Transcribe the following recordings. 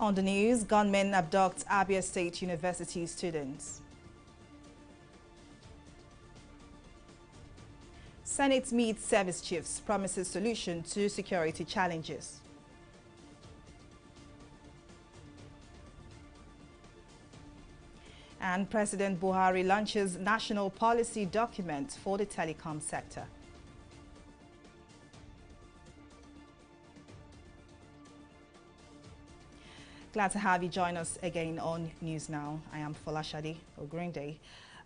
On the news, gunmen abduct Abia State University students. Senate meets service chiefs, promises solution to security challenges. And President Buhari launches national policy document for the telecom sector. Glad to have you join us again on News Now. I am Folashade Ogrinde.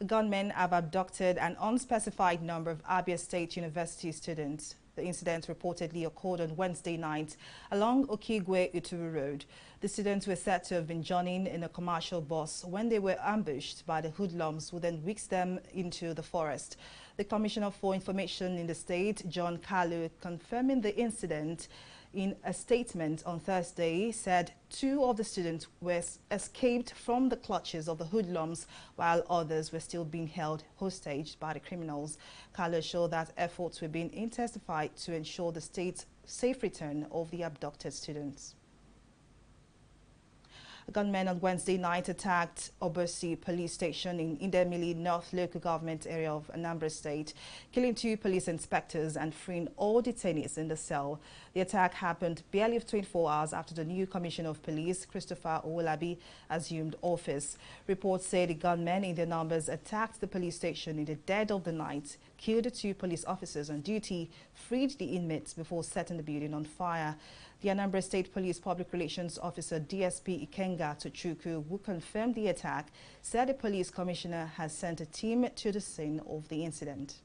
Gunmen have abducted an unspecified number of Abia State University students. The incident reportedly occurred on Wednesday night along Okigwe-Uturu Road. The students were said to have been journeying in a commercial bus when they were ambushed by the hoodlums who then whisked them into the forest. The Commissioner for Information in the state, John Kalu, confirming the incident in a statement on Thursday, said 2 of the students were escaped from the clutches of the hoodlums while others were still being held hostage by the criminals. Kalu showed that efforts were being intensified to ensure the state's safe return of the abducted students. Gunmen on Wednesday night attacked Obosi police station in Idemili North local government area of Anambra State, killing 2 police inspectors and freeing all detainees in the cell. The attack happened barely 24 hours after the new Commissioner of Police, Christopher Owolabi, assumed office. Reports say the gunmen in their numbers attacked the police station in the dead of the night, killed the 2 police officers on duty, freed the inmates before setting the building on fire. The Anambra State Police Public Relations Officer DSP Ikenga Tochukwu, who confirmed the attack, said the police commissioner has sent a team to the scene of the incident.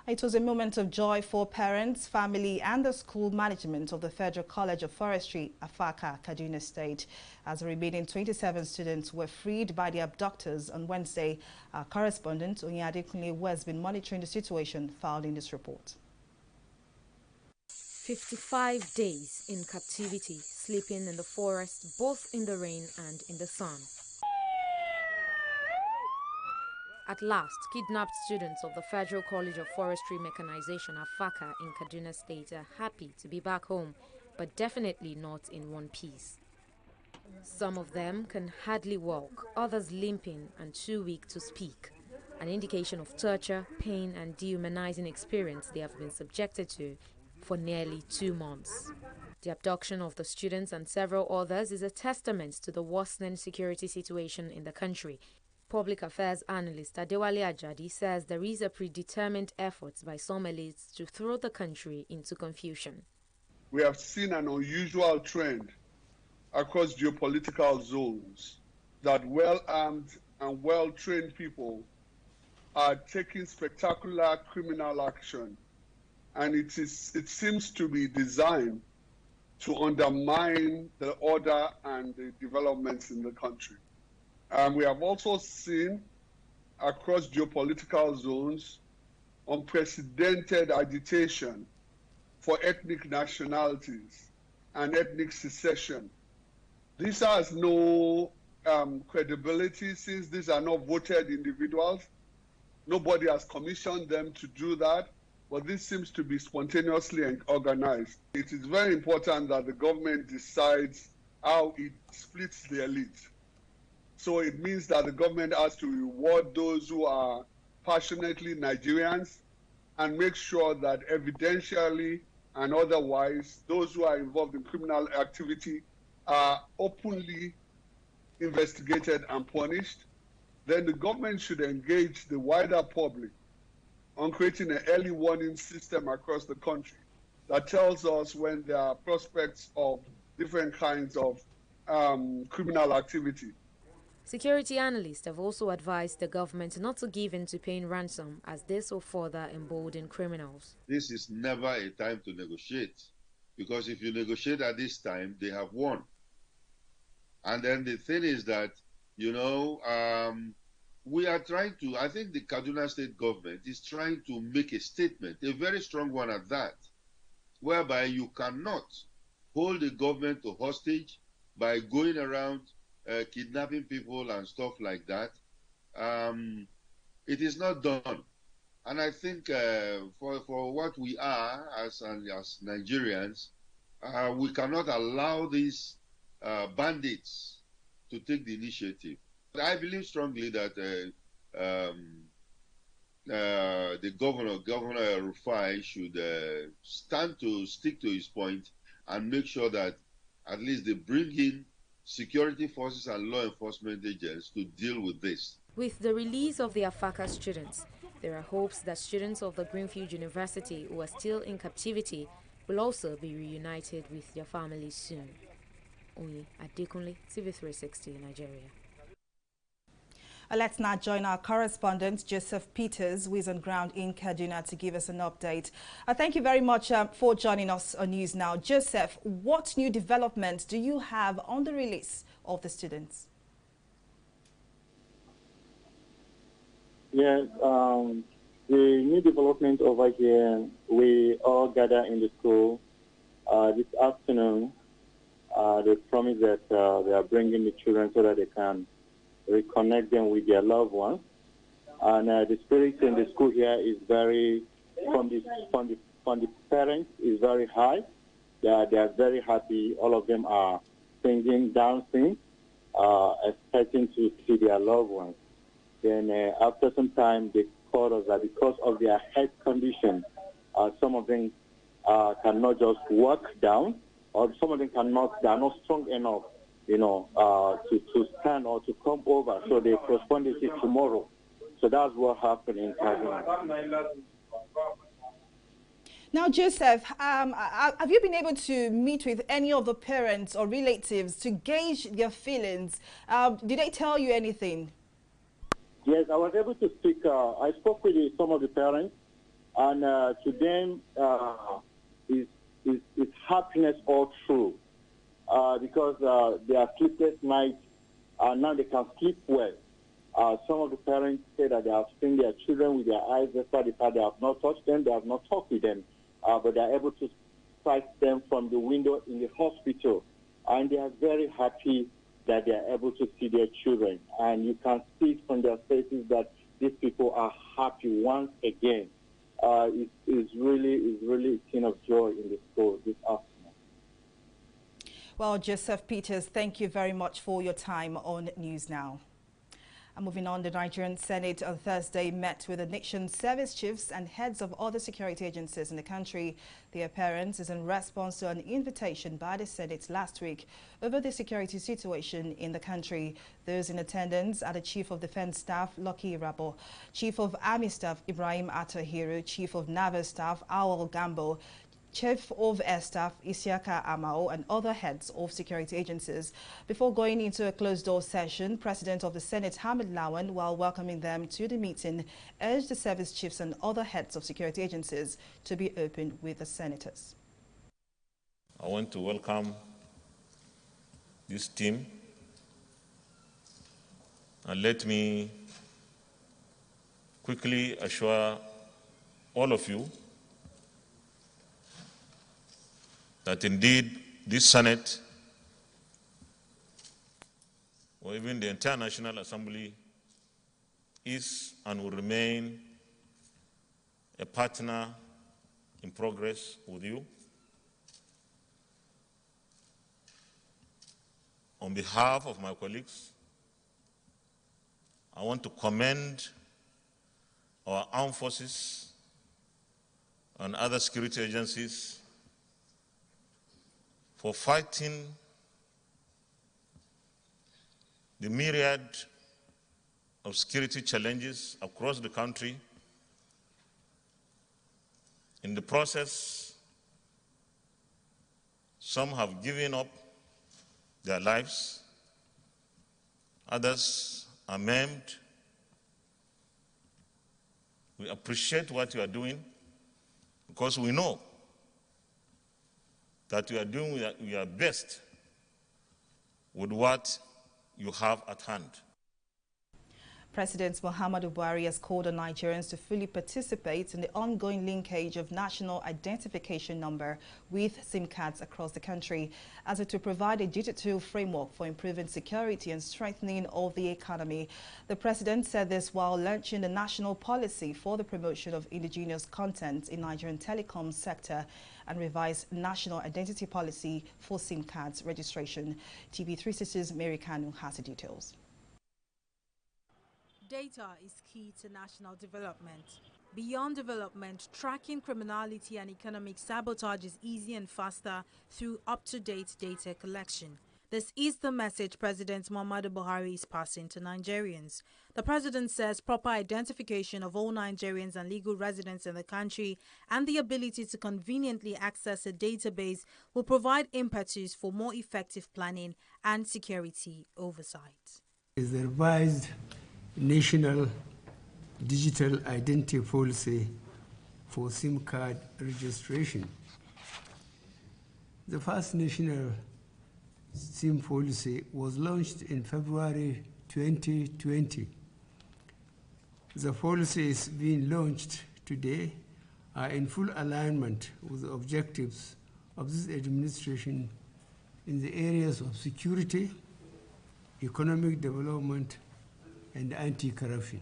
It was a moment of joy for parents, family and the school management of the Federal College of Forestry, Afaka, Kaduna State, as the remaining 27 students were freed by the abductors on Wednesday. Our correspondent, Onyade Kunle, who has been monitoring the situation, filed in this report. 55 days in captivity, sleeping in the forest, both in the rain and in the sun. At last, kidnapped students of the Federal College of Forestry Mechanization, Afaka, in Kaduna State are happy to be back home, but definitely not in one piece. Some of them can hardly walk, others limping and too weak to speak, an indication of torture, pain and dehumanizing experience they have been subjected to for nearly 2 months. The abduction of the students and several others is a testament to the worsening security situation in the country. Public affairs analyst Adewale Ajadi says there is a predetermined effort by some elites to throw the country into confusion. We have seen an unusual trend across geopolitical zones that well-armed and well-trained people are taking spectacular criminal action, and it seems to be designed to undermine the order and the developments in the country. We have also seen across geopolitical zones unprecedented agitation for ethnic nationalities and ethnic secession. This has no credibility since these are not voted individuals. Nobody has commissioned them to do that, but this seems to be spontaneously organized. It is very important that the government decides how it splits the elite. So it means that the government has to reward those who are passionately Nigerians and make sure that evidentially and otherwise, those who are involved in criminal activity are openly investigated and punished. Then the government should engage the wider public on creating an early warning system across the country that tells us when there are prospects of different kinds of criminal activity. Security analysts have also advised the government not to give in to paying ransom, as this will further embolden criminals. This is never a time to negotiate, because if you negotiate at this time, they have won. And then the thing is that, you know, we are trying to, I think the Kaduna State government is trying to make a statement, a very strong one at that, whereby you cannot hold the government to hostage by going around kidnapping people and stuff like that. It is not done. And I think for what we are as Nigerians, We cannot allow these bandits to take the initiative. I believe strongly that the Governor Rufai, should stick to his point and make sure that at least they bring in security forces and law enforcement agents to deal with this. With the release of the Afaka students, there are hopes that students of the Greenfield University who are still in captivity will also be reunited with their families soon. Oye Adekunle, TV360 Nigeria. Let's now join our correspondent, Joseph Peters, who is on ground in Kaduna, to give us an update. Thank you very much for joining us on News Now. Joseph, what new developments do you have on the release of the students? Yes, the new development over here, we all gather in the school this afternoon. They promise that they are bringing the children so that they can reconnect them with their loved ones. And the spirit in the school here is very, from the parents, is very high. They are very happy. All of them are singing, dancing, expecting to see their loved ones. Then after some time, they called us that because of their health condition, some of them cannot just walk down, or some of them they are not strong enough, to stand or to come over. So they postponed it till tomorrow. So that's what happened in Kaduna. Now, Joseph, have you been able to meet with any of the parents or relatives to gauge their feelings? Did they tell you anything? Yes, I was able to speak. I spoke with some of the parents, and to them, it's happiness all through. Because their sleepless nights, now they can sleep well. Some of the parents say that they have seen their children with their eyes, despite the fact they have not touched them, they have not talked with them, but they are able to sight them from the window in the hospital. And they are very happy that they are able to see their children. And you can see from their faces that these people are happy once again. It's really a scene of joy in the school this afternoon. Well, Joseph Peters, thank you very much for your time on News Now. And moving on, the Nigerian Senate on Thursday met with the nation's service chiefs and heads of other security agencies in the country. The appearance is in response to an invitation by the Senate last week over the security situation in the country. Those in attendance are the Chief of Defense Staff, Lucky Rabo, Chief of Army Staff, Ibrahim Atahiru, Chief of Naval Staff, Awal Gambo, Chief of Air Staff Isiaka Amao, and other heads of security agencies. Before going into a closed-door session, President of the Senate Hamid Lawan, while welcoming them to the meeting, urged the service chiefs and other heads of security agencies to be open with the senators. I want to welcome this team, and let me quickly assure all of you that indeed this Senate, or even the entire National Assembly, is and will remain a partner in progress with you. On behalf of my colleagues, I want to commend our armed forces and other security agencies for fighting the myriad of security challenges across the country. In the process, some have given up their lives, others are maimed. We appreciate what you are doing because we know that you are doing your best with what you have at hand. President Muhammadu Buhari has called on Nigerians to fully participate in the ongoing linkage of national identification number with SIM cards across the country, as it will provide a digital framework for improving security and strengthening of the economy. The President said this while launching the national policy for the promotion of indigenous content in Nigerian telecom sector and revised national identity policy for SIM cards registration. TV360's Mary Kanu has the details. Data is key to national development. Beyond development, tracking criminality and economic sabotage is easy and faster through up-to-date data collection. This is the message President Muhammadu Buhari is passing to Nigerians. The President says proper identification of all Nigerians and legal residents in the country and the ability to conveniently access a database will provide impetus for more effective planning and security oversight. Is the revised National Digital Identity Policy for SIM card registration. The first national SIM policy was launched in February 2020. The policies being launched today are in full alignment with the objectives of this administration in the areas of security, economic development, and anti-corruption.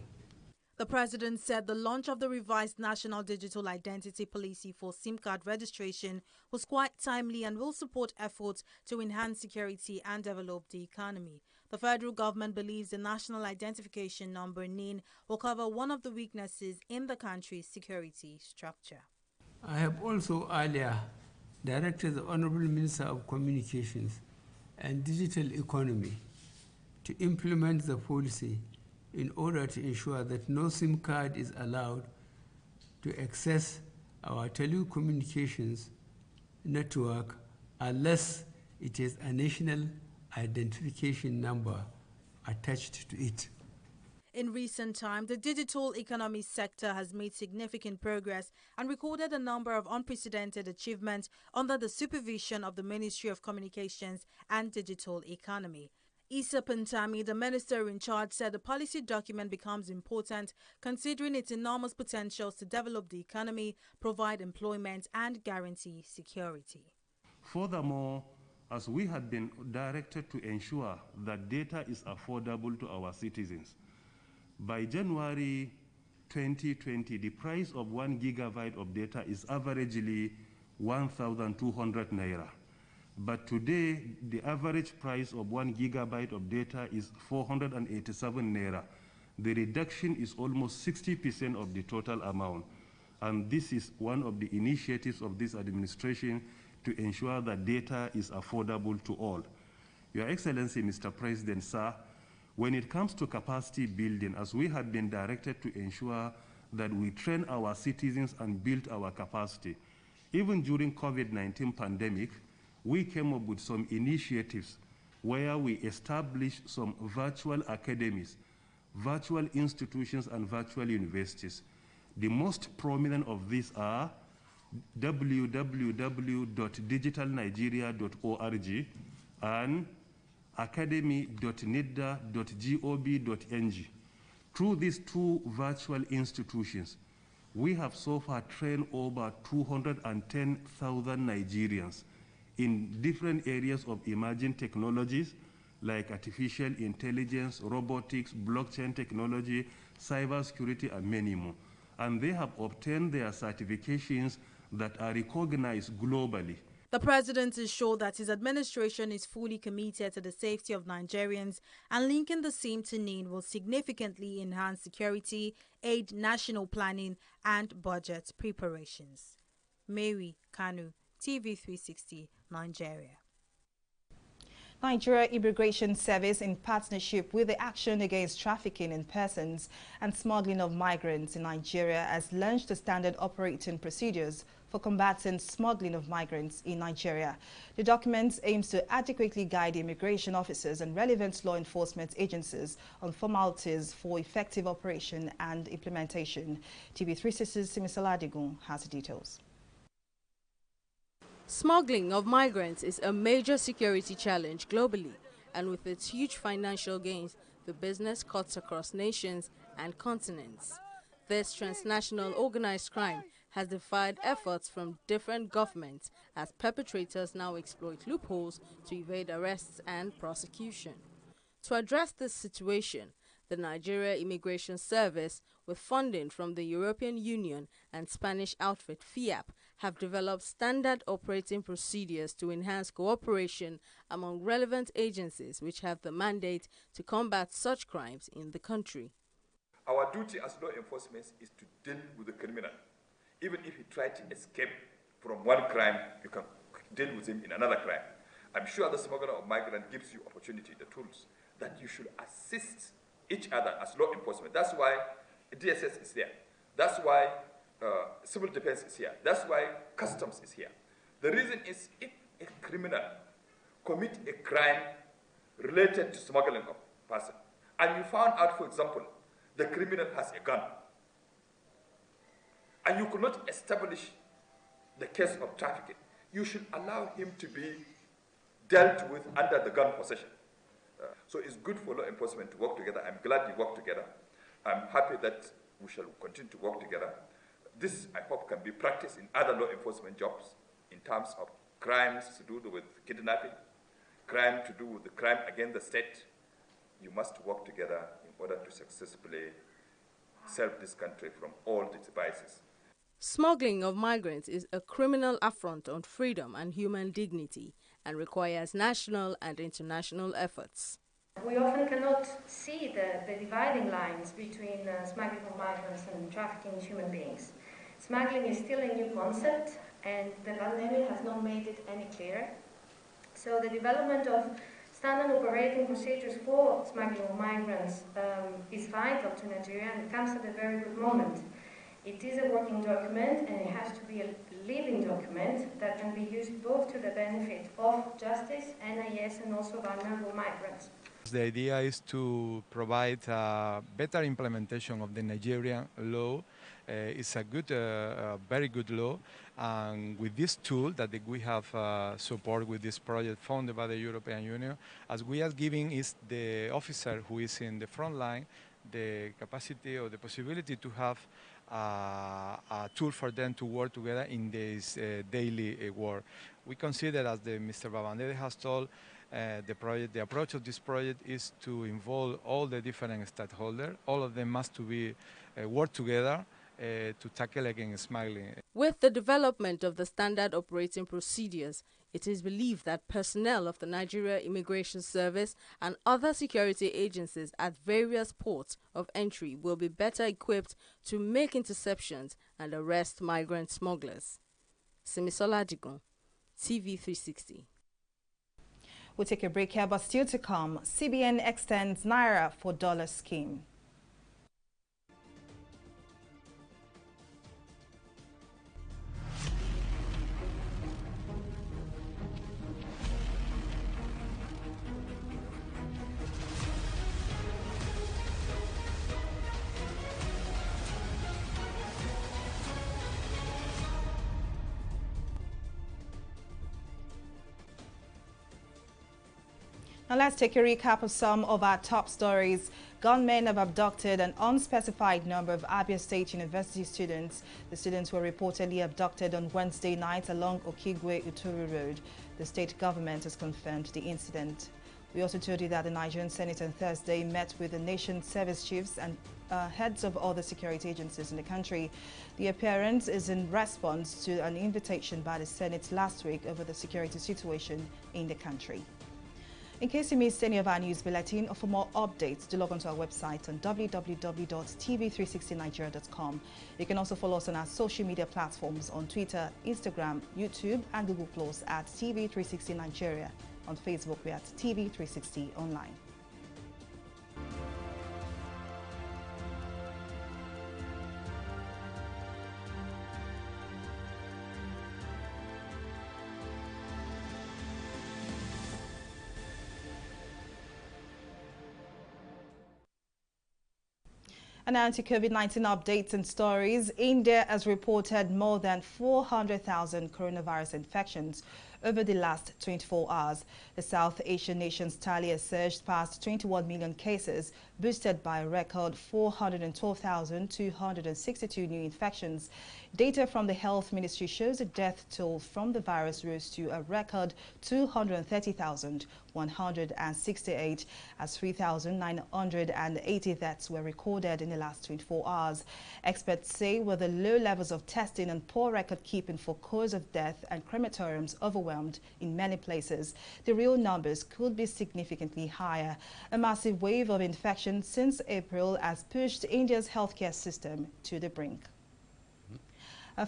The President said the launch of the revised National Digital Identity Policy for SIM card registration was quite timely and will support efforts to enhance security and develop the economy. The federal government believes the National Identification Number (NIN) will cover one of the weaknesses in the country's security structure. I have also earlier directed the Honorable Minister of Communications and Digital Economy to implement the policy in order to ensure that no SIM card is allowed to access our telecommunications network unless it has a national identification number attached to it. In recent time, the digital economy sector has made significant progress and recorded a number of unprecedented achievements under the supervision of the Ministry of Communications and Digital Economy. Issa Pantami, the minister in charge, said the policy document becomes important considering its enormous potentials to develop the economy, provide employment, and guarantee security. Furthermore, as we had been directed to ensure that data is affordable to our citizens, by January 2020, the price of 1 gigabyte of data is averagely 1,200 naira. But today, the average price of 1 gigabyte of data is 487 naira. The reduction is almost 60% of the total amount. And this is one of the initiatives of this administration to ensure that data is affordable to all. Your Excellency, Mr. President, sir, when it comes to capacity building, as we have been directed to ensure that we train our citizens and build our capacity, even during COVID-19 pandemic, we came up with some initiatives where we established some virtual academies, virtual institutions, and virtual universities. The most prominent of these are www.digitalnigeria.org and academy.nidda.gov.ng. Through these two virtual institutions, we have so far trained over 210,000 Nigerians in different areas of emerging technologies like artificial intelligence, robotics, blockchain technology, cybersecurity, and many more. And they have obtained their certifications that are recognized globally. The President is sure that his administration is fully committed to the safety of Nigerians, and linking the same to NIN will significantly enhance security, aid national planning, and budget preparations. Mary Kanu, TV360, Nigeria. Nigeria Immigration Service, in partnership with the Action Against Trafficking in Persons and Smuggling of Migrants in Nigeria, has launched the standard operating procedures for combating smuggling of migrants in Nigeria. The document aims to adequately guide immigration officers and relevant law enforcement agencies on formalities for effective operation and implementation. TV360's Simisala Adigun has the details. Smuggling of migrants is a major security challenge globally, and with its huge financial gains, the business cuts across nations and continents. This transnational organized crime has defied efforts from different governments as perpetrators now exploit loopholes to evade arrests and prosecution. To address this situation, the Nigeria Immigration Service, with funding from the European Union and Spanish outfit FIAP, have developed standard operating procedures to enhance cooperation among relevant agencies which have the mandate to combat such crimes in the country. Our duty as law enforcement is to deal with the criminal. Even if he tried to escape from one crime, you can deal with him in another crime. I'm sure the smuggling of migrants gives you opportunity, the tools, that you should assist each other as law enforcement. That's why DSS is there. That's why civil defense is here. That's why customs is here. The reason is if a criminal commit a crime related to smuggling of person, and you found out, for example, the criminal has a gun, and you could not establish the case of trafficking, you should allow him to be dealt with under the gun possession. So it's good for law enforcement to work together. I'm glad you work together. I'm happy that we shall continue to work together. This, I hope, can be practiced in other law enforcement jobs in terms of crimes to do with kidnapping, crime to do with the crime against the state. You must work together in order to successfully save this country from all its devices. Smuggling of migrants is a criminal affront on freedom and human dignity and requires national and international efforts. We often cannot see the dividing lines between smuggling of migrants and trafficking in human beings. Smuggling is still a new concept, and the pandemic has not made it any clearer. So the development of standard operating procedures for smuggling of migrants is vital to Nigeria, and it comes at a very good moment. It is a working document, and it has to be a living document that can be used both to the benefit of justice, NIS, and also vulnerable migrants. The idea is to provide better implementation of the Nigerian law. It's a good, very good law, and with this tool that we have support with this project funded by the European Union, as we are giving is the officer who is in the front line the capacity or the possibility to have a tool for them to work together in this daily work. We consider, as Mr. Babandere has told, the approach of this project is to involve all the different stakeholders. All of them must to be work together to tackle against smuggling. With the development of the standard operating procedures, it is believed that personnel of the Nigeria Immigration Service and other security agencies at various ports of entry will be better equipped to make interceptions and arrest migrant smugglers. Simisola Digon, TV360. We'll take a break here, but still to come, CBN extends Naira for dollar scheme. Now let's take a recap of some of our top stories. Gunmen have abducted an unspecified number of Abia State University students. The students were reportedly abducted on Wednesday night along Okigwe-Uturu Road. The state government has confirmed the incident. We also told you that the Nigerian Senate on Thursday met with the nation's service chiefs and heads of other security agencies in the country. The appearance is in response to an invitation by the Senate last week over the security situation in the country. In case you missed any of our news bulletin, or for more updates, do log on to our website on www.tv360nigeria.com. You can also follow us on our social media platforms on Twitter, Instagram, YouTube, and Google Plus at TV360 Nigeria. On Facebook, we're at TV360 Online. And now to COVID-19 updates and stories. India has reported more than 400,000 coronavirus infections over the last 24 hours. The South Asian nation's tally has surged past 21 million cases, boosted by a record 412,262 new infections. Data from the Health Ministry shows the death toll from the virus rose to a record 230,168 as 3,980 deaths were recorded in the last 24 hours. Experts say with the low levels of testing and poor record keeping for cause of death and crematoriums overwhelmed in many places, the real numbers could be significantly higher. A massive wave of infection since April has pushed India's healthcare system to the brink.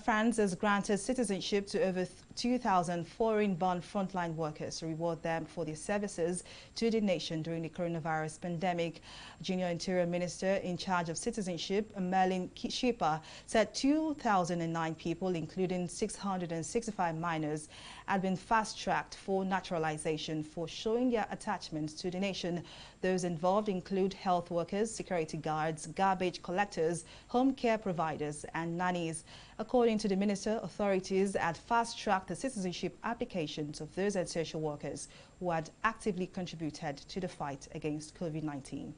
France has granted citizenship to over 2,000 foreign-born frontline workers to reward them for their services to the nation during the coronavirus pandemic. Junior Interior Minister in charge of citizenship, Merlin Shipa, said 2,009 people, including 665 minors, had been fast-tracked for naturalization for showing their attachment to the nation. Those involved include health workers, security guards, garbage collectors, home care providers, and nannies. According to the minister, authorities had fast-tracked the citizenship applications of those essential workers who had actively contributed to the fight against COVID-19.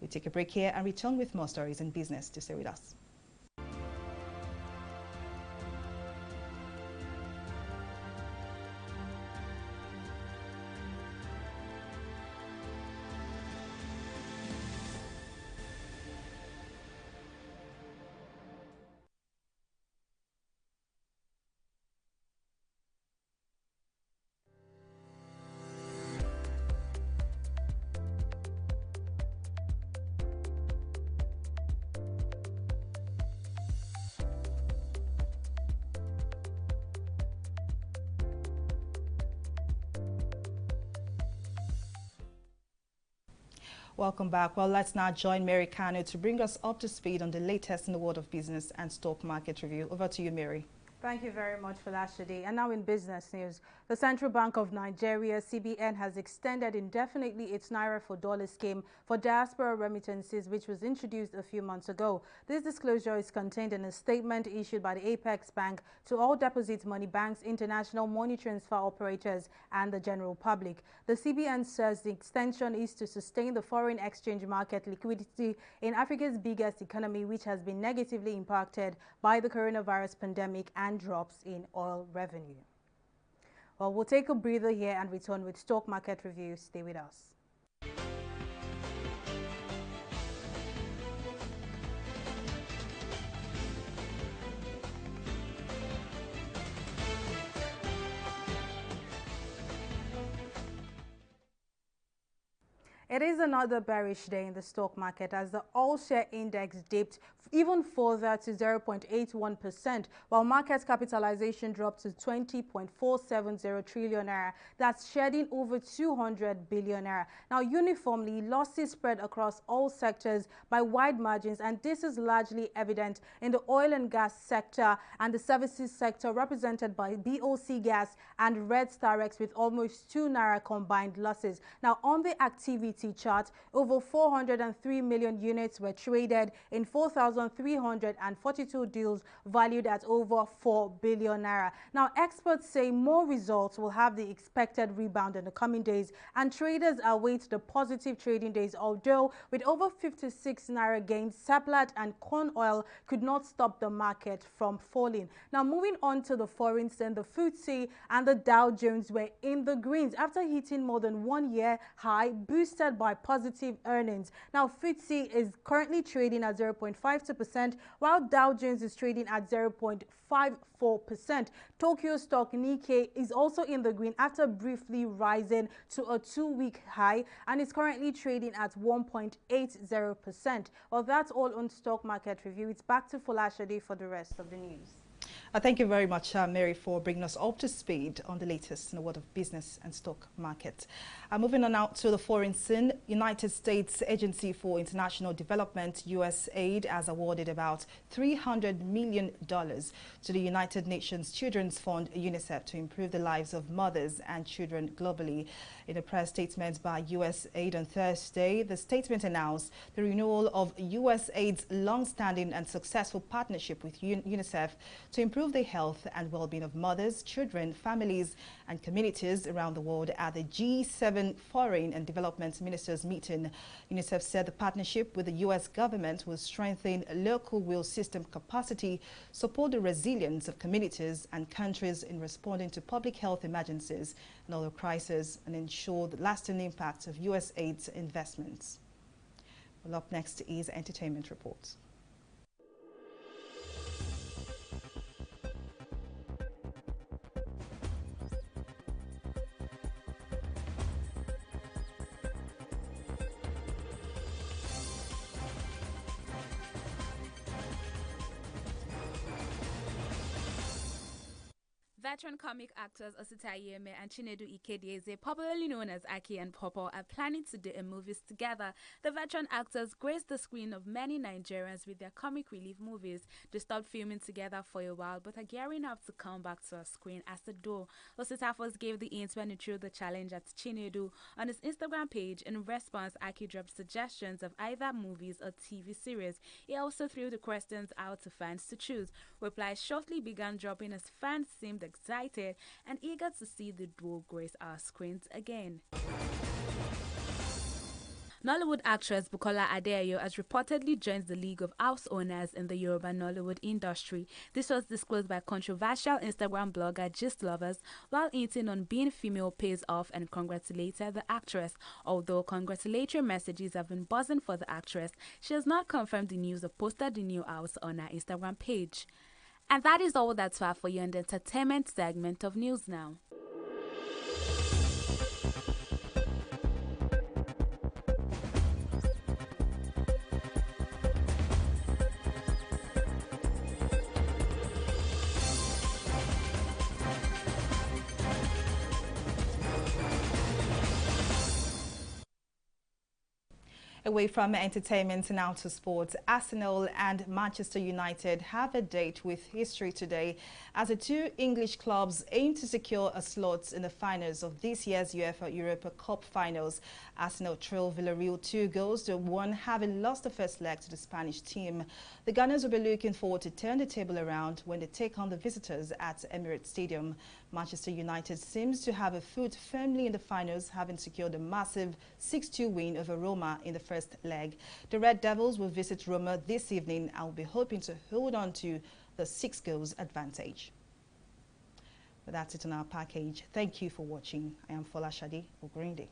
We take a break here and return with more stories in business. To stay with us. Welcome back. Well, let's now join Mary Kano to bring us up to speed on the latest in the world of business and stock market review. Over to you, Mary. Thank you very much for that, Shadi. And now in business news, the Central Bank of Nigeria, CBN, has extended indefinitely its Naira for Dollar scheme for diaspora remittances, which was introduced a few months ago. This disclosure is contained in a statement issued by the Apex Bank to all deposit money banks, international money transfer operators, and the general public. The CBN says the extension is to sustain the foreign exchange market liquidity in Africa's biggest economy, which has been negatively impacted by the coronavirus pandemic and drops in oil revenue. Well, we'll take a breather here and return with stock market review. Stay with us. It is another bearish day in the stock market as the all-share index dipped even further to 0.81%, while market capitalization dropped to 20.470 trillion naira. That's shedding over 200 billion naira. Now, uniformly, losses spread across all sectors by wide margins, and this is largely evident in the oil and gas sector and the services sector, represented by BOC Gas and Red Starex, with almost 2 naira combined losses. Now, on the activity chart, over 403 million units were traded in 4,342 deals valued at over 4 billion naira. Now, experts say more results will have the expected rebound in the coming days, and traders await the positive trading days, although with over 56 naira gains, Seplat and corn oil could not stop the market from falling. Now, moving on to the foreign scene, the FTSE and the Dow Jones were in the greens after hitting more than 1 year high, boosted by positive earnings. Now, FTSE is currently trading at 0.52%, while Dow Jones is trading at 0.54%. Tokyo stock Nikkei is also in the green after briefly rising to a 2-week high and is currently trading at 1.80%. Well, that's all on stock market review. It's back to Folashade for the rest of the news. Thank you very much, Mary, for bringing us up to speed on the latest in the world of business and stock market. Moving on now to the foreign scene, United States Agency for International Development, USAID, has awarded about $300 million to the United Nations Children's Fund, UNICEF, to improve the lives of mothers and children globally. In a press statement by USAID on Thursday, the statement announced the renewal of USAID's long-standing and successful partnership with UNICEF to improve the health and well-being of mothers, children, families and communities around the world at the G7 Foreign and Development Ministers meeting. UNICEF said the partnership with the U.S. government will strengthen local will system capacity, support the resilience of communities and countries in responding to public health emergencies and other crises, and ensure the lasting impact of U.S. aid investments. Well, up next is entertainment reports. Veteran comic actors Osita Yeme and Chinedu Ikedieze, popularly known as Aki and Popo, are planning to do a movies together. The veteran actors graced the screen of many Nigerians with their comic relief movies. They stopped filming together for a while but are gearing up to come back to a screen as the duo. Osita first gave the hint when he threw the challenge at Chinedu on his Instagram page. In response, Aki dropped suggestions of either movies or TV series. He also threw the questions out to fans to choose. Replies shortly began dropping as fans seemed excited and eager to see the duo grace our screens again. Nollywood actress Bukola Adeoyo has reportedly joined the League of House Owners in the Yoruba Nollywood industry. This was disclosed by controversial Instagram blogger Gist Lovers while hinting on being female pays off and congratulated the actress. Although congratulatory messages have been buzzing for the actress, she has not confirmed the news or posted the new house on her Instagram page. And that is all that's for you in the entertainment segment of News Now. Away from entertainment, now to sports. Arsenal and Manchester United have a date with history today as the two English clubs aim to secure a slot in the finals of this year's UEFA Europa Cup finals. Arsenal trailed Villarreal 2-1, having lost the first leg to the Spanish team. The Gunners will be looking forward to turn the table around when they take on the visitors at Emirates Stadium. Manchester United seems to have a foot firmly in the finals, having secured a massive 6-2 win over Roma in the first leg. The Red Devils will visit Roma this evening and will be hoping to hold on to the 6 goals advantage. But that's it on our package. Thank you for watching. I am Fola Shadi. Have a great day.